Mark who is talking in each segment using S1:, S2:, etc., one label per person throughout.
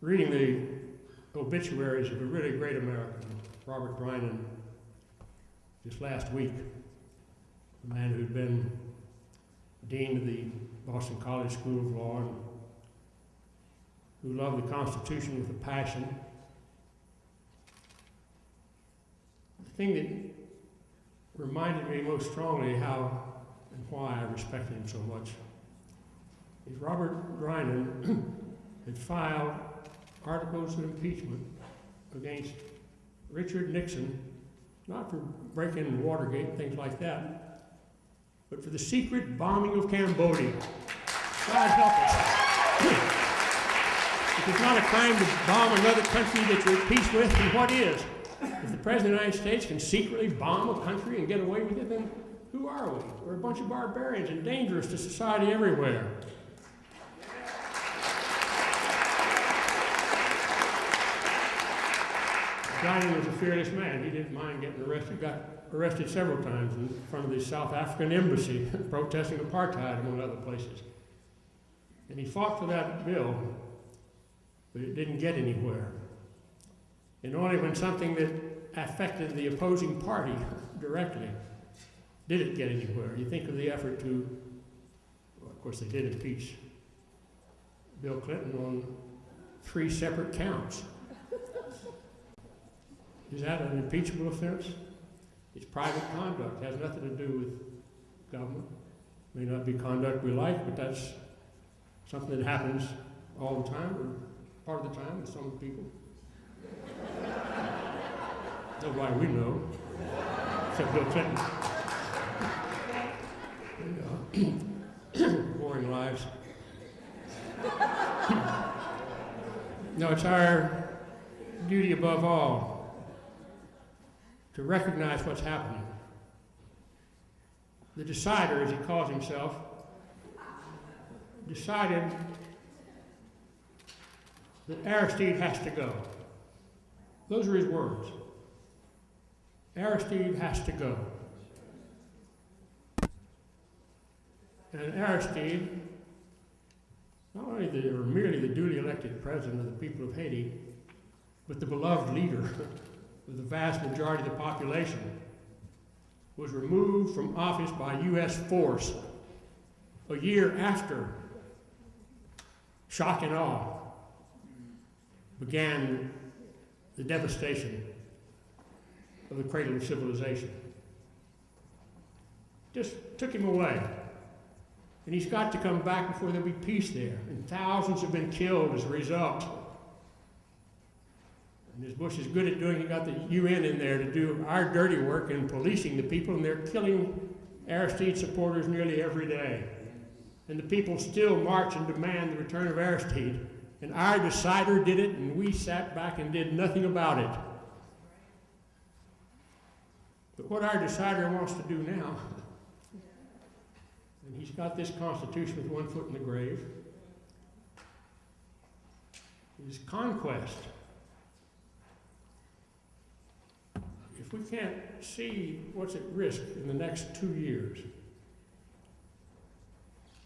S1: reading the obituaries of a really great American, Robert Grinean, just last week, a man who'd been dean of the Boston College School of Law and who loved the Constitution with a passion. The thing that reminded me most strongly how and why I respected him so much is Robert Grinean had filed articles of impeachment against Richard Nixon, not for breaking Watergate and things like that, but for the secret bombing of Cambodia. God help us. If it's not a crime to bomb another country that you're at peace with, then what is? If the President of the United States can secretly bomb a country and get away with it, then who are we? We're a bunch of barbarians and dangerous to society everywhere. Grinean was a fearless man. He didn't mind getting arrested. Got arrested several times in front of the South African embassy, protesting apartheid, among other places. And he fought for that bill, but it didn't get anywhere. And only when something that affected the opposing party directly did it get anywhere. You think of the effort to, well, of course they did impeach Bill Clinton on 3 separate counts. Is that an impeachable offense? It's private conduct. It has nothing to do with government. It may not be conduct we like, but that's something that happens all the time, or part of the time with some people. Nobody we know, except Bill Clinton. Boring lives. No, it's our duty above all to recognize what's happening. The decider, as he calls himself, decided that Aristide has to go. Those are his words. Aristide has to go. And Aristide, not only merely the duly elected president of the people of Haiti, but the beloved leader of the vast majority of the population, was removed from office by U.S. force a year after shock and awe began the devastation of the cradle of civilization. Just took him away. And he's got to come back before there'll be peace there. And thousands have been killed as a result. And as Bush is good at doing, he got the UN in there to do our dirty work in policing the people, and they're killing Aristide supporters nearly every day. And the people still march and demand the return of Aristide. And our decider did it, and we sat back and did nothing about it. But what our decider wants to do now, and he's got this Constitution with one foot in the grave, is conquest. If we can't see what's at risk in the next 2 years,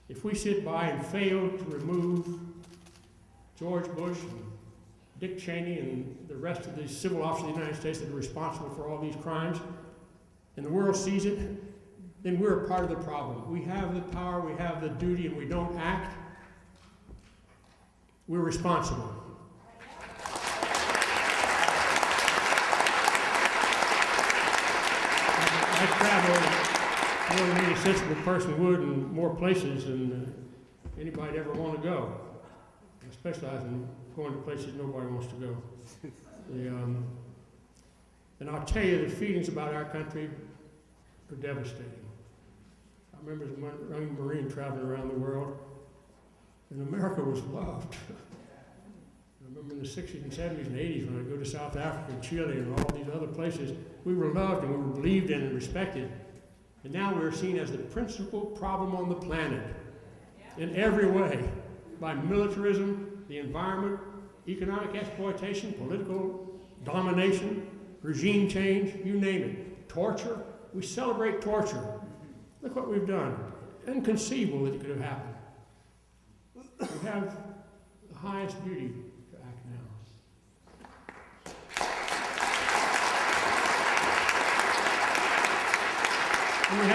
S1: if we sit by and fail to remove George Bush and Dick Cheney and the rest of the civil officers of the United States that are responsible for all these crimes, and the world sees it, then we're a part of the problem. We have the power, we have the duty, and we don't act, we're responsible. I travel more than any sensible person would in more places than anybody ever want to go. I specialize in going to places nobody wants to go. And I'll tell you, the feelings about our country are devastating. I remember as a young Marine traveling around the world, and America was loved. I remember in the 60s and 70s and 80s when I'd go to South Africa and Chile and all these other places, we were loved and we were believed in and respected. And now we're seen as the principal problem on the planet in every way, by militarism, the environment, economic exploitation, political domination, regime change, you name it. Torture. We celebrate torture. Look what we've done. Inconceivable that it could have happened. We have the highest duty to act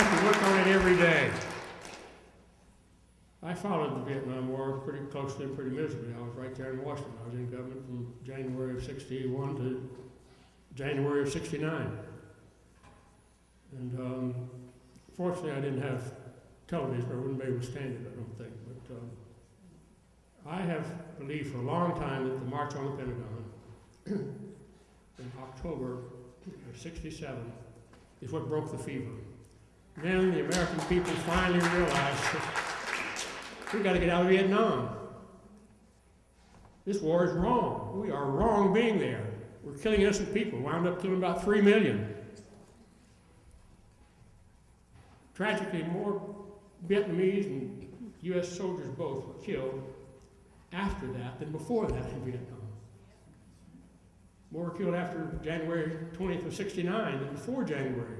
S1: have to work on it every day. I followed the Vietnam War pretty closely and pretty miserably. I was right there in Washington. I was in government from January of 61 to January of 69. And fortunately, I didn't have television, or I wouldn't be able to stand it, I don't think. But I have believed for a long time that the March on the Pentagon in October of 67 is what broke the fever. Then the American people finally realized we've got to get out of Vietnam. This war is wrong. We are wrong being there. We're killing innocent people. Wound up killing about 3 million. Tragically, more Vietnamese and U.S. soldiers both were killed after that than before that in Vietnam. More were killed after January 20th of 69 than before January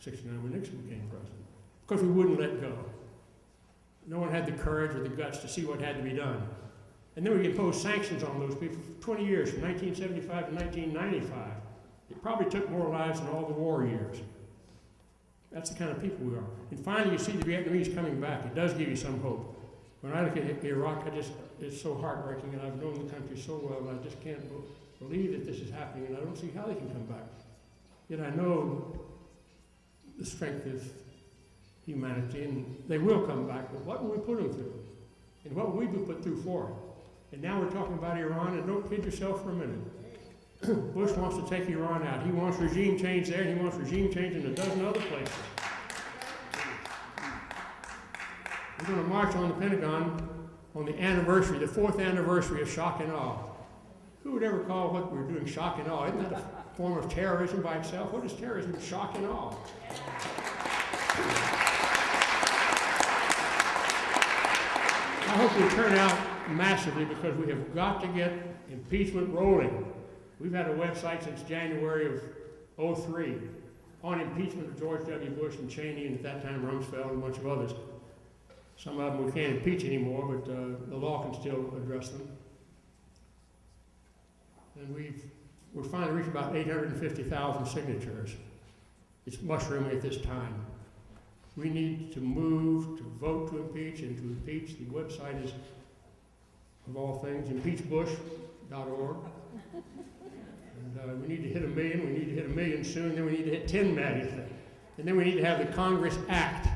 S1: 69 when Nixon became president. Because we wouldn't let go. No one had the courage or the guts to see what had to be done. And then we imposed sanctions on those people for 20 years, from 1975 to 1995. It probably took more lives than all the war years. That's the kind of people we are. And finally, you see the Vietnamese coming back. It does give you some hope. When I look at Iraq, it's so heartbreaking, and I've known the country so well, and I just can't believe that this is happening, and I don't see how they can come back. Yet I know the strength of humanity, and they will come back, but what will we put them through? And what will we be put through for it? And now we're talking about Iran, and don't kid yourself for a minute. Bush wants to take Iran out. He wants regime change there, and he wants regime change in a dozen other places. We're going to march on the Pentagon on the anniversary, the 4th anniversary of shock and awe. Who would ever call what we're doing shock and awe? Isn't that a form of terrorism by itself? What is terrorism? Shock and awe. I hope we turn out massively, because we have got to get impeachment rolling. We've had a website since January of 2003 on impeachment of George W. Bush and Cheney, and at that time Rumsfeld and a bunch of others. Some of them we can't impeach anymore, but the law can still address them. And we're finally reached about 850,000 signatures. It's mushrooming at this time. We need to move to vote to impeach and to impeach. The website is, of all things, impeachbush.org. And we need to hit 1 million. We need to hit 1 million soon. Then we need to hit 10 million. And then we need to have the Congress act.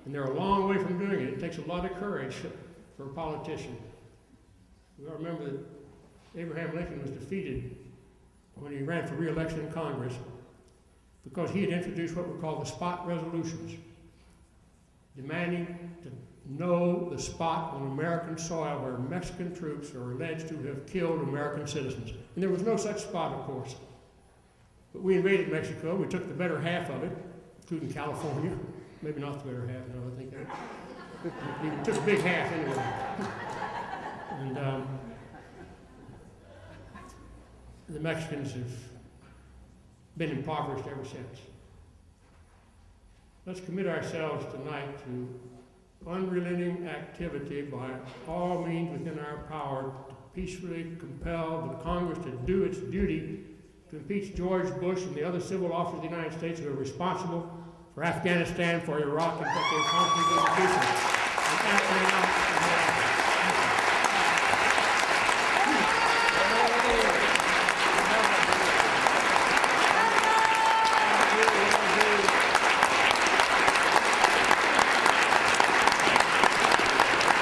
S1: And they're a long way from doing it. It takes a lot of courage for a politician. We all remember that Abraham Lincoln was defeated when he ran for re-election in Congress because he had introduced what were called the spot resolutions, demanding to know the spot on American soil where Mexican troops are alleged to have killed American citizens. And there was no such spot, of course. But we invaded Mexico. We took the better half of it, including California. Maybe not the better half, no, I think we took a big half anyway. And the Mexicans have been impoverished ever since. Let's commit ourselves tonight to unrelenting activity by all means within our power to peacefully compel the Congress to do its duty to impeach George Bush and the other civil officers of the United States who are responsible for Afghanistan, for Iraq, and what they've accomplished in the future.